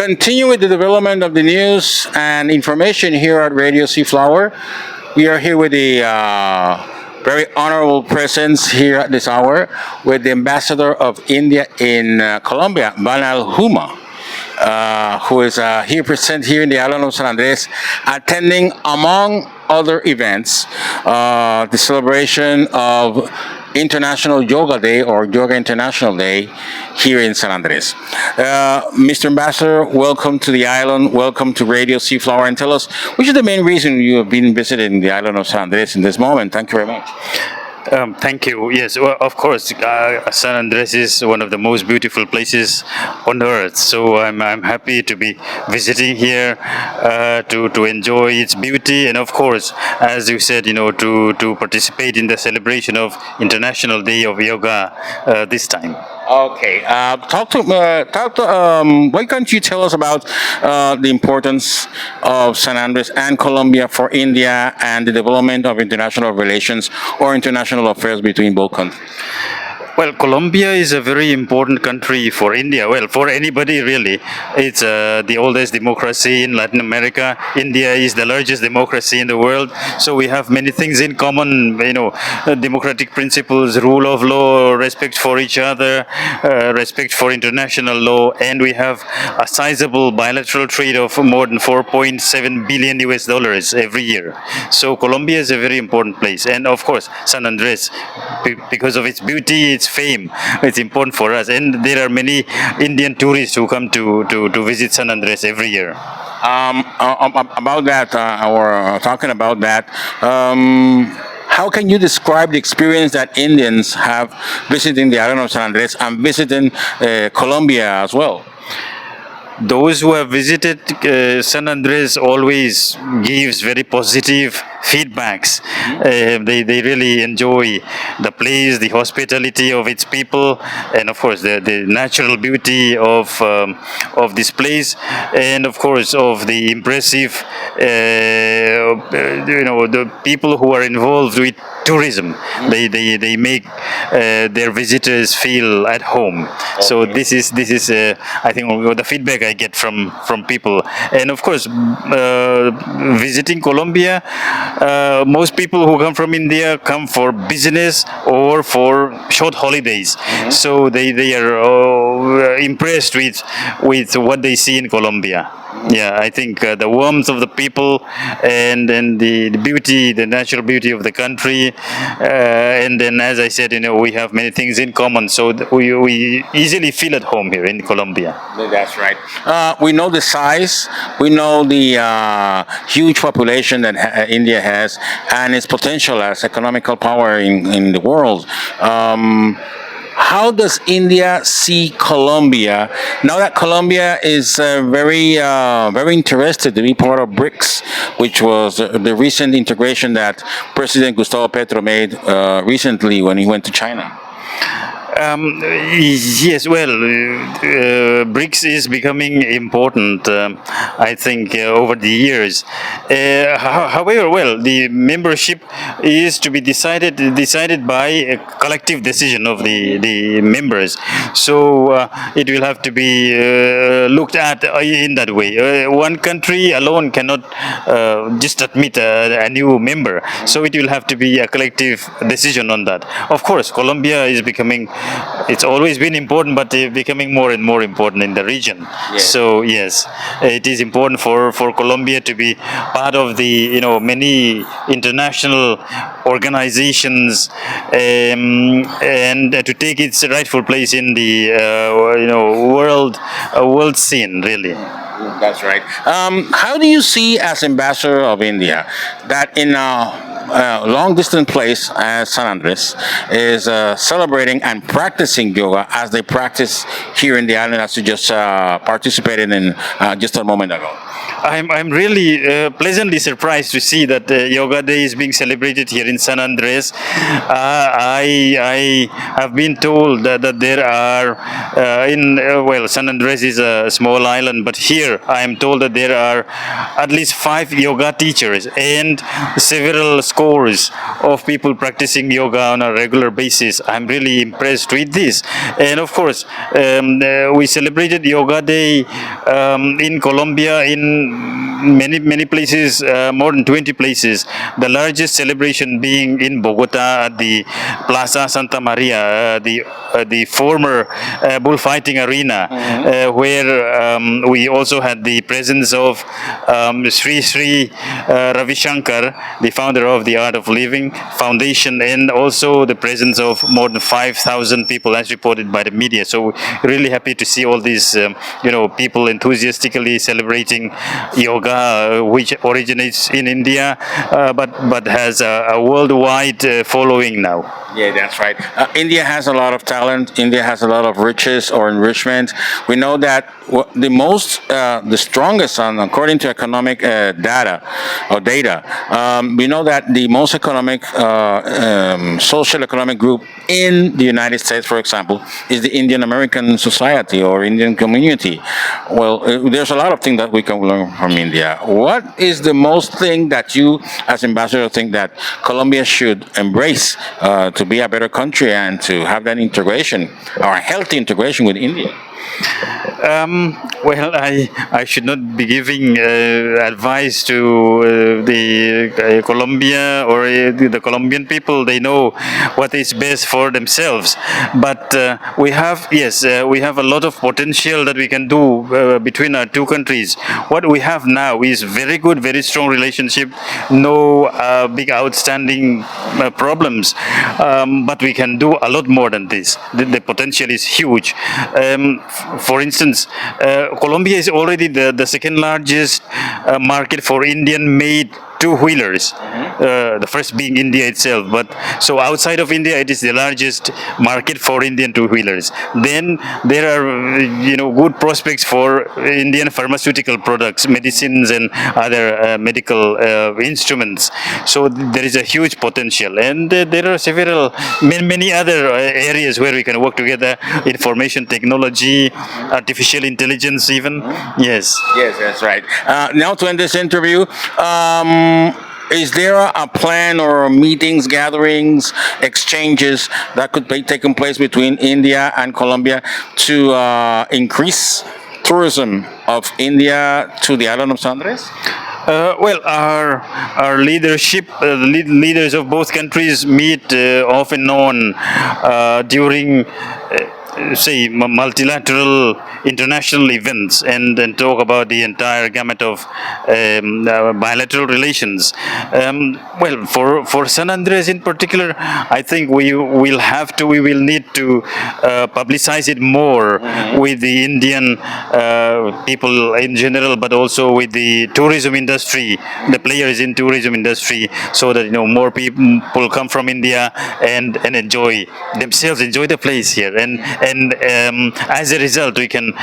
continue with the development of the news and information here at Radio Seaflower. We are here with the very honorable presence here at this hour with the ambassador of India in Colombia, Vanlalhuma. Who is here present here in the island of San Andres, attending, among other events, the celebration of International Yoga Day or Yoga International Day here in San Andres. Mr. Ambassador, welcome to the island. Welcome to Radio Seaflower. And tell us, which is the main reason you have been visiting the island of San Andres in this moment? Thank you very much. Thank you. Yes, well, of course, San Andres is one of the most beautiful places on earth. So I'm happy to be visiting here to enjoy its beauty, and of course, as you said, to participate in the celebration of International Day of Yoga this time. Okay. Why can't you tell us about the importance of San Andres and Colombia for India and the development of international relations or international affairs between both countries? Well, Colombia is a very important country for India. Well, for anybody really. It's the oldest democracy in Latin America. India is the largest democracy in the world. So we have many things in common, democratic principles, rule of law, respect for each other, respect for international law, and we have a sizable bilateral trade of more than 4.7 billion US dollars every year. So Colombia is a very important place. And of course, San Andres, because of its beauty, its fame, it's important for us, and there are many Indian tourists who come to visit San Andres every year. About that, or talking about that, how can you describe the experience that Indians have visiting the island of San Andres and visiting Colombia as well? Those who have visited San Andres always gives very positive feedbacks. They really enjoy the place, the hospitality of its people, and of course the natural beauty of this place, and of course of the impressive the people who are involved with tourism. They make their visitors feel at home. Okay. So this is I think the feedback I get from people. And of course, visiting Colombia, most people who come from India come for business or for short holidays. Mm-hmm. So they are impressed with what they see in Colombia. Yeah, I think the warmth of the people and the beauty, the natural beauty of the country, and then, as I said, we have many things in common, so we easily feel at home here in Colombia. That's right. We know the size, we know the huge population that India has, and its potential as economical power in the world. How does India see Colombia now that Colombia is very interested to be part of BRICS, which was the recent integration that President Gustavo Petro made recently when he went to China? Yes, well, BRICS is becoming important, I think, over the years. However, well, the membership is to be decided by a collective decision of the members. So it will have to be looked at in that way. One country alone cannot just admit a new member. So it will have to be a collective decision on that. Of course, Colombia is becoming, it's always been important, but becoming more and more important in the region. Yes. So yes, it is important for Colombia to be part of the many international organizations and to take its rightful place in the world scene, really. That's right. How do you see, as ambassador of India, that in a long-distance place as San Andres is celebrating and practicing yoga as they practice here in the island, as you just participated in just a moment ago? I'm really pleasantly surprised to see that Yoga Day is being celebrated here in San Andrés. I have been told that there are well, San Andrés is a small island, but here I am told that there are at least 5 yoga teachers and several scores of people practicing yoga on a regular basis. I'm really impressed with this, and of course, we celebrated Yoga Day in Colombia in many places, more than 20 places. The largest celebration being in Bogota at the Plaza Santa Maria, the former bullfighting arena, where we also had the presence of Sri Ravi Shankar, the founder of the Art of Living Foundation, and also the presence of more than 5,000 people, as reported by the media. So really happy to see all these, people enthusiastically celebrating yoga, which originates in India, but has a worldwide following now. Yeah, that's right. India has a lot of talent. India has a lot of riches or enrichment. We know that the strongest, according to economic data, we know that the most social economic group in the United States, for example, is the Indian American society or Indian community. Well, there's a lot of things that we can learn from India. What is the most thing that you, as ambassador, think that Colombia should embrace to be a better country and to have that integration or healthy integration with India? Well, I should not be giving advice to the Colombia or the Colombian people. They know what is best for themselves. But we have a lot of potential that we can do between our two countries. What we have now is very good, very strong relationship. No big outstanding problems. But we can do a lot more than this. The potential is huge. For instance, Colombia is already the second largest market for Indian-made two-wheelers. The first being India itself, but so outside of India, it is the largest market for Indian two-wheelers. Then there are good prospects for Indian pharmaceutical products, medicines, and other medical instruments. So there is a huge potential, and there are many other areas where we can work together. Information technology, artificial intelligence, even. Yes. Yes, that's right. Now to end this interview, is there a plan or meetings, gatherings, exchanges that could be taking place between India and Colombia to increase tourism of India to the island of San Andres? Well, our leadership, leaders of both countries meet off and on during say multilateral international events and talk about the entire gamut of bilateral relations. Well, for San Andres in particular, I think we will need to publicize it more with the Indian people in general, but also with the tourism industry, the players in tourism industry, so that more people come from India and enjoy the place here, and as a result we can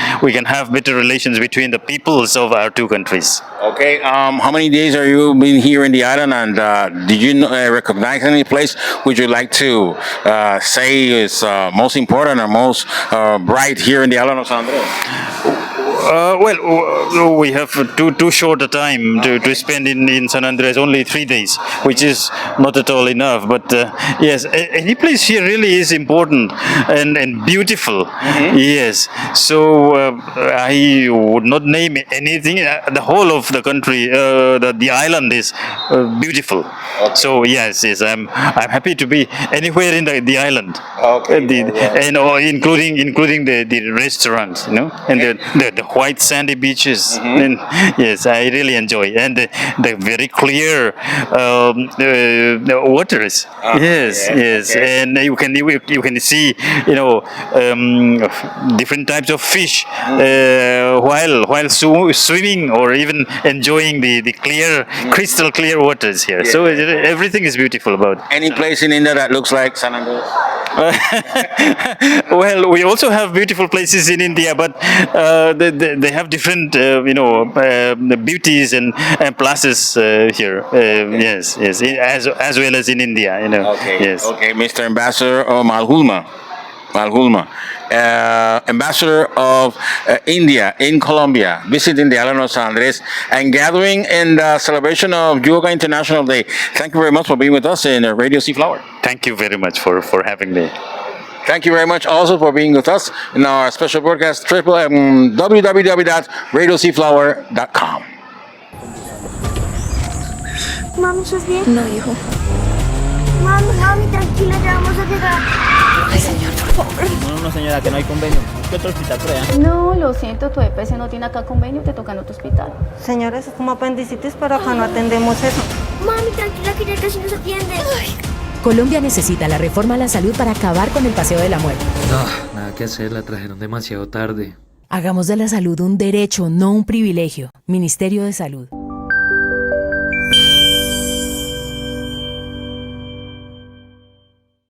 have better relations between the peoples of our two countries. Okay, how many days are you been here in the island, and did you recognize any place would you like to say is most important or most bright here in the island of San Andres? Well, we have too short a time to spend in San Andres, only 3 days, which is not at all enough. But yes, any place here really is important and beautiful. Yes, so I would not name anything. The whole of the country, the island is beautiful. Okay. So yes, I'm happy to be anywhere in the island. Okay. And including the restaurants, and the white sandy beaches. And yes, I really enjoy, and the very clear waters. Yes, okay. And you can see different types of fish while swimming or even enjoying the clear, crystal clear waters here. So everything is beautiful about it. Any place in India that looks like San Andres? Well, we also have beautiful places in India, but they have different, beauties and places here. Yes, yes, as well as in India. Okay. Yes. Okay, Mr. Ambassador of Malhulma, Ambassador of India in Colombia, visiting the island of San Andrés and gathering in the celebration of Yoga International Day. Thank you very much for being with us in Radio Sea Flower. Thank you very much for having me. Thank you very much also for being with us in our special broadcast, www.radioseaflower.com. Mami, ¿estás bien? No, hijo. Mami, tranquila, ya vamos a llegar. Ay, señor, por favor. No, señora, que no hay convenio. ¿Qué otro hospital por allá? No, lo siento, tu EPS no tiene acá convenio, te toca en otro hospital. Señores, es como apendicitis, pero acá no atendemos eso. Mami, tranquila, que ya casi nos atiende. Colombia necesita la reforma a la salud para acabar con el paseo de la muerte. No, nada que hacer, la trajeron demasiado tarde. Hagamos de la salud un derecho, no un privilegio. Ministerio de Salud.